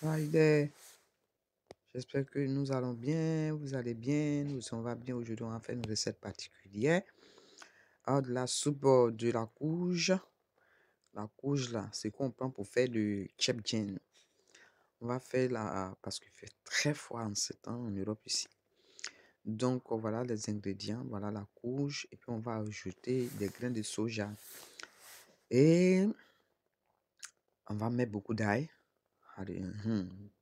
Hi there. J'espère que nous allons bien, vous allez bien, on va bien. Aujourd'hui, on va faire une recette particulière. Alors, de la soupe de la courge. La courge, là, c'est qu'on prend pour faire le chebjen. On va faire là, parce qu'il fait très froid en ce temps en Europe ici. Donc, voilà les ingrédients. Voilà la courge. Et puis, on va ajouter des grains de soja. Et on va mettre beaucoup d'ail. Allez,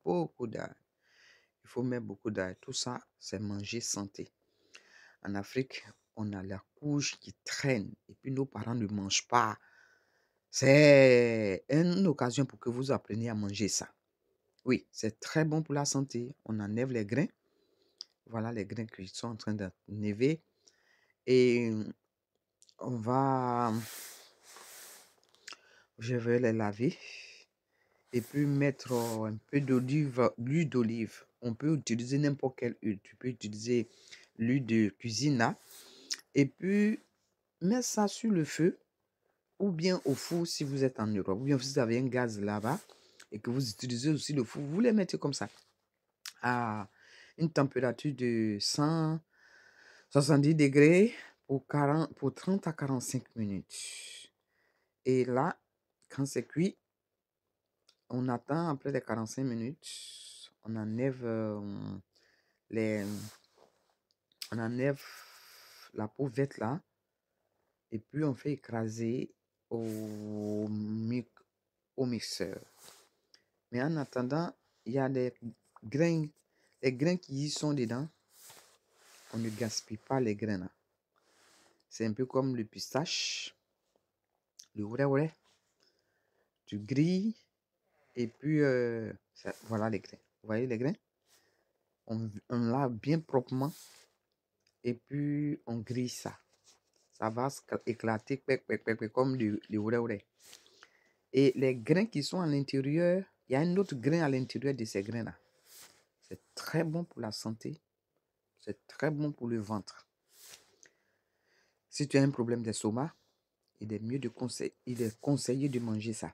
beaucoup d'ail. Il faut mettre beaucoup d'ail. Tout ça, c'est manger santé. En Afrique, on a la courge qui traîne et puis nos parents ne mangent pas. C'est une occasion pour que vous appreniez à manger ça. Oui, c'est très bon pour la santé. On enlève les grains. Voilà les grains qui sont en train d'enlever. Et on va, je vais les laver et puis mettre un peu d'olive, l'huile d'olive. On peut utiliser n'importe quelle huile. Tu peux utiliser l'huile de cuisine là. Et puis, mettre ça sur le feu ou bien au four si vous êtes en Europe, ou bien si vous avez un gaz là-bas et que vous utilisez aussi le four, vous les mettez comme ça à une température de 170 degrés pour 30 à 45 minutes. Et là, quand c'est cuit, on attend après les 45 minutes, les, on enlève la peau verte là et puis on fait écraser au mixeur. Mais en attendant, il y a les grains qui y sont dedans. On ne gaspille pas les grains là. C'est un peu comme le pistache, le ouret. Tu grilles et puis voilà les grains. Vous voyez les grains? On lave bien proprement et puis on grille ça. Ça va éclater comme le ouret. Et les grains qui sont à l'intérieur, il y a un autre grain à l'intérieur de ces grains là. C'est très bon pour la santé. C'est très bon pour le ventre. Si tu as un problème d'estomac, il est conseillé de manger ça.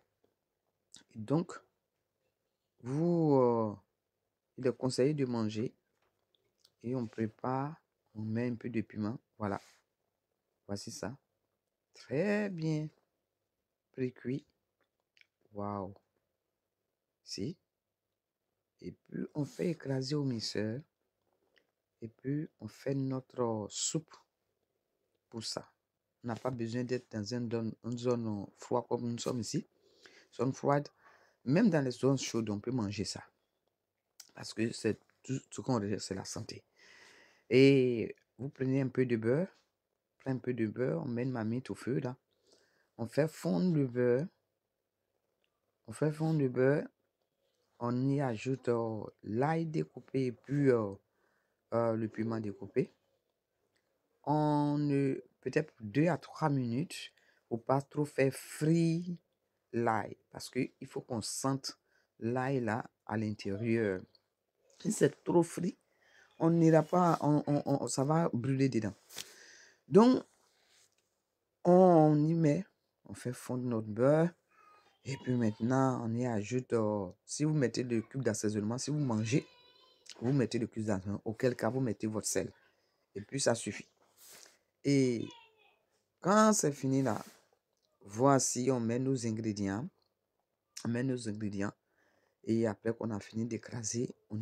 Et donc, il est conseillé de manger et on prépare, on met un peu de piment. Voilà, voici ça. Très bien pré-cuit. Waouh. Si. Et puis, on fait écraser au mixeur. Et puis, on fait notre soupe pour ça. On n'a pas besoin d'être dans une zone froide comme nous sommes ici. Zone froide. Même dans les zones chaudes, on peut manger ça. Parce que c'est tout ce qu'on recherche, c'est la santé. Et vous prenez un peu de beurre, on met une marmite au feu là. On fait fondre le beurre. On y ajoute l'ail découpé et puis le piment découpé. Peut-être 2 à 3 minutes pour pas trop faire frire l'ail. Parce qu'il faut qu'on sente l'ail là à l'intérieur. Si c'est trop frit, on n'ira pas, ça va brûler dedans. Donc, on y met, on fait fondre notre beurre. Et puis maintenant, on y ajoute, si vous mettez le cube d'assaisonnement, si vous mangez, vous mettez le cube d'assaisonnement, auquel cas vous mettez votre sel. Et puis ça suffit. Et quand c'est fini là, voici, on met nos ingrédients. Et après qu'on a fini d'écraser, on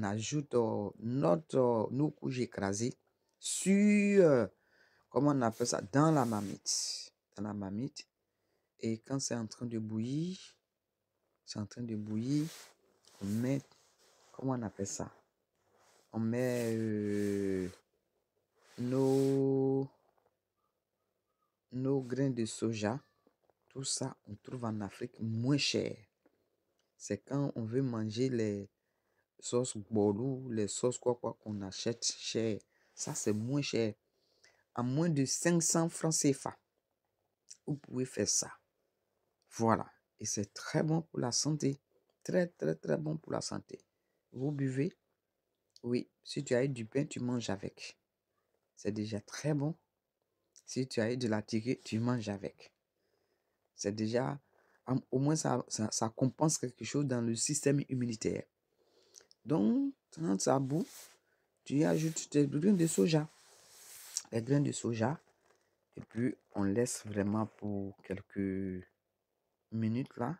ajoute nos couches écrasées sur, comment on appelle ça, dans la marmite. Dans la marmite. Et quand c'est en train de bouillir, on met, comment on appelle ça? On met nos grains de soja. Tout ça, on trouve en Afrique moins cher. C'est quand on veut manger les sauces bolou, les sauces quoi qu'on achète cher. Ça, c'est moins cher. À moins de 500 francs CFA, vous pouvez faire ça. Voilà. Et c'est très bon pour la santé. Très, très, très bon pour la santé. Vous buvez. Oui. Si tu as eu du pain, tu manges avec. C'est déjà très bon. Si tu as eu de la tigre, tu manges avec. C'est déjà au moins ça compense quelque chose dans le système immunitaire. Donc, quand ça bout, tu y ajoutes tes grains de soja. Les grains de soja. Et puis, on laisse vraiment pour quelques minutes là.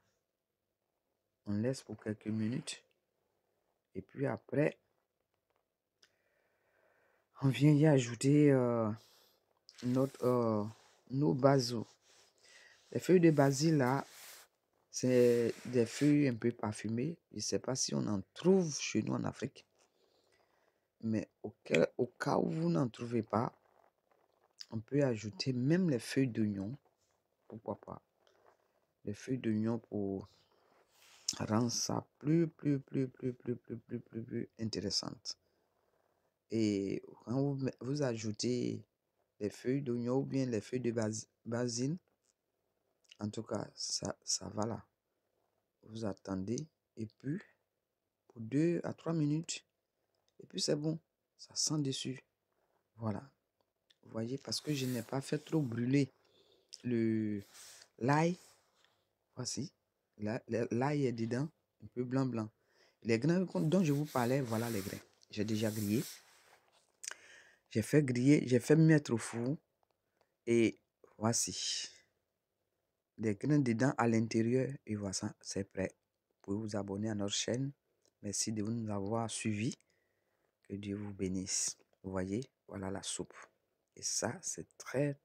On laisse pour quelques minutes. Et puis après, on vient y ajouter nos bases. Les feuilles de basil là, c'est des feuilles un peu parfumées. Je ne sais pas si on en trouve chez nous en Afrique. Mais au cas où vous n'en trouvez pas, on peut ajouter même les feuilles d'oignon. Pourquoi pas? Les feuilles d'oignon pour rendre ça plus intéressante. Et quand vous ajoutez les feuilles d'oignon ou bien les feuilles de basil, en tout cas, ça va là. Vous attendez et puis pour 2 à 3 minutes. Et puis c'est bon. Ça sent dessus. Voilà. Vous voyez, parce que je n'ai pas fait trop brûler l'ail. Voici. L'ail est dedans. Un peu blanc. Les grains dont je vous parlais, voilà les grains. J'ai déjà grillé. J'ai fait griller, j'ai fait mettre au four. Et voici. Les grains dedans à l'intérieur. Et voilà, c'est prêt. Vous pouvez vous abonner à notre chaîne. Merci de nous avoir suivis. Que Dieu vous bénisse. Vous voyez, voilà la soupe. Et ça, c'est très